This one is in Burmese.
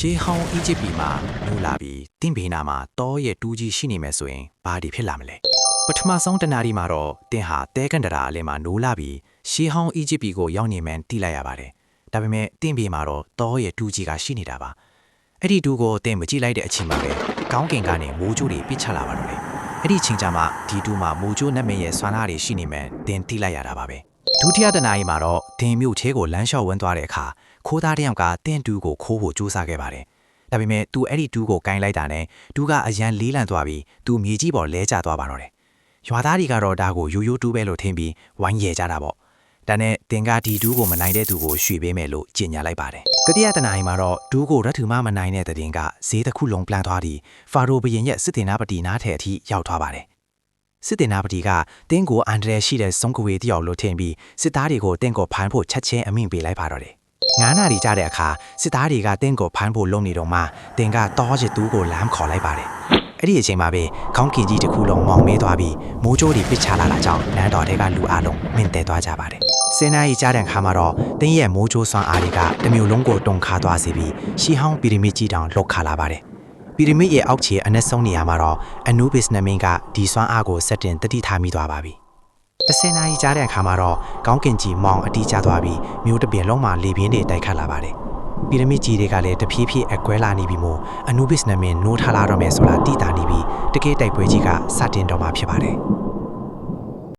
ရှေးဟောင်းအီဂျစ်ပြည်မှာနိုးလာပြီးတင့်ဘေးနာမှာတောရဲ့တူးကြီးရှိနေမယ်ဆိုရင်ဘာဒီဖြစ်လာမလဲပထမဆုံးတနာရီမှာတော့တင်ဟာတဲကန်တရာအလဲမှာနိုးလာပြီးရှေးဟောင်းအီဂျစ်ပြည်ကိုရောက်နေမှန်းသိလိုက်ရပါတယ်ဒါပေမဲ့တင့်ဘေးမှာတော့တောရဲ့တူးကြီးကရှိနေတာပါအဲ့ဒီတူးကိုတင်မကြည့်လိုက်တဲ့အချိန်မှာပဲကောင်းကင်ကနေမိုးကြိုးတွေပစ်ချလာပါတော့တယ်အဲ့ဒီချိန်ကျမှဒီတူးမှာမိုးကြိုးနတ်မင်းရဲ့ဆွမ်းနာတွေရှိနေမှန်းတင်သိလိုက်ရတာပါပဲဒုတိယတနာရီမှာတော့တင်မြို့သေးကိုလမ်းလျှောက်ဝန်းသွားတဲ့အခါခိုးသားတယောက်ကတင့်တူးကိုခိုးဖို့ကြိုးစားခဲ့ပါတယ်ဒါပေမဲ့သူအဲ့ဒီတူးကိုကင်လိုက်တာနဲ့တူးကအရန်လေးလန့်သွားပြီးသူမြေကြီးပေါ်လဲကျသွားပါတော့တယ်ရွာသားတွေကတော့ဒါကိုရိုးရိုးတူးပဲလို့ထင်ပြီးဝိုင်းရဲကြတာပေါ့ဒါနဲ့တင်ကဒီတူးကိုမနိုင်တဲ့သူကိုရွှေ့ပေးမယ်လို့ကြေညာလိုက်ပါတယ်တတိယတနာရီမှာတော့တူးကိုရထူမမနိုင်တဲ့တဲ့တင်ကဈေးတစ်ခုလုံးပလန်သွားပြီးဖာရိုဘရင်ရဲ့စစ်တင်နာပတိနားထဲအထိရောက်သွားပါတယ်စစ်တင်နာပတိကတင်းကိုအန်ဒရဲရှိတဲ့စုံကဝေတယောက်လို့ထင်ပြီးစစ်သားတွေကိုတင်းကိုဖမ်းဖို့ချက်ချင်းအမိန့်ပေးလိုက်ပါတော့တယ်9နာရီကြာတဲ့အခါစစ်သားတွေကတင်းကိုဖမ်းဖို့လုံနေတော့မှတင်းကတောချစ်တူးကိုလမ်းခေါ်လိုက်ပါတယ်အဲ့ဒီအချိန်မှာပဲခေါင်းကင်ကြီးတစ်ခုလုံးမောင်မဲသွားပြီးမိုးကြိုးတွေပစ်ချလာတာကြောင့်နန်းတော်တွေကလူအလုံးမင်တဲသွားကြပါတယ်စင်နာရီကြာတဲ့အခါမှာတော့တင်းရဲ့မိုးကြိုးစွမ်းအားတွေကတမျိုးလုံးကိုတုံခါသွားစေပြီးရှီဟောင်းပီရမစ်ကြီးတောင်လှုပ်ခါလာပါတယ်ပီရမစ်ရဲ့အောက်ခြေအနက်ဆုံးနေရာမှာတော့အနူဘစ်နမင်းကဒီစွမ်းအားကိုစက်တင်တတိထားမိသွားပါပြီ10နာရီကြာတဲ့အခါမှာတော့ကောင်းကင်ကြီးမောင်အတီးကျသွားပြီးမြို့တစ်ပြင်လုံးမှာလေပြင်းတွေတိုက်ခတ်လာပါတယ်ပီရမစ်ကြီးတွေကလည်းတဖြည်းဖြည်းအကွဲလာနေပြီးမို့အနူဘစ်နမင်းနိုးထလာတော့မယ်ဆိုတာတိတာနေပြီးတကယ်တိုက်ပွဲကြီးကစတင်တော့မှာဖြစ်ပါတယ်